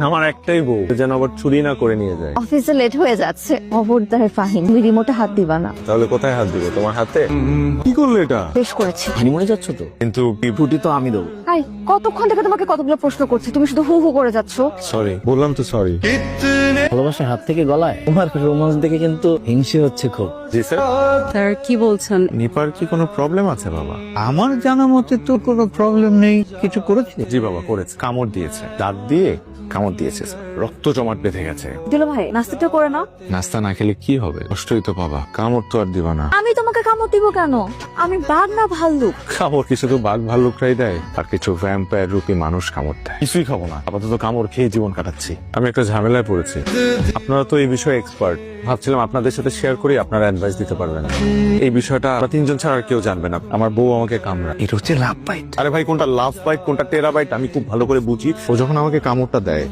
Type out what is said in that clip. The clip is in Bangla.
আমার একটাই বউ, যেন আবার চুরি না করে নিয়ে যায়। অফিসে লেট হয়ে যাচ্ছে। খবরদার ফাহিম, তুমি রিমোটে হাত দিবা না। তাহলে কোথায় হাত দিব? তোমার হাতে? কি করলে এটা? বেশ করেছি। হানিমুনে যাচ্ছ তো? কিন্তু ছুটি তো আমি দেবো। হাই, কতক্ষণ থেকে তোমাকে কতগুলো প্রশ্ন করছি, তুমি শুধু হু হু করে যাচ্ছ। সরি, বললাম তো সরি। ভালোবাসার হাত থেকে গলায় তোমার রোমান্স দেখে কিন্তু হিংসে হচ্ছে খুব। জি স্যার। স্যার কি বলছেন? নিপার কি কোনো প্রবলেম আছে বাবা? আমার জানা মতে তো কোনো প্রবলেম নেই। কিছু করেছে? জি বাবা, করেছে। কামড় দিয়েছে, দাঁত দিয়ে কামড় দিয়েছে স্যার। রক্ত জমাট বেঁধে গেছে। দিল ভাই, নাস্তাটা করে নাও। নাস্তা না খেলে কি হবে? কষ্টই তো বাবা, কামড় তো আর দিবা না। আমি তোমাকে কামড় দিব কেন? আমি বাঘ না ভাল্লুক? কামড় কি শুধু বাঘ ভাল্লুকরাই দেয়? আর কিছু ভ্যাম্পায়ার রূপী মানুষ কামড় দেয়। কিছুই খাবো না, আপাতত কামড় খেয়ে জীবন কাটাচ্ছি। আমি একটা ঝামেলায় পড়েছি। আপনারা তো এই বিষয়ে এক্সপার্ট, ভাবছিলাম আপনাদের সাথে শেয়ার করি, আপনারা অ্যাডভাইস দিতে পারবেন। এই বিষয়টা আমরা তিনজন ছাড়া আর কেউ জানবে না। আমার বউ আমাকে কামড়ায়। এটা হচ্ছে লাভ বাইট। আরে ভাই, কোনটা লাভ বাইট কোনটা টেরা বাইট আমি খুব ভালো করে বুঝি। ও যখন আমাকে কামড়টা দেয়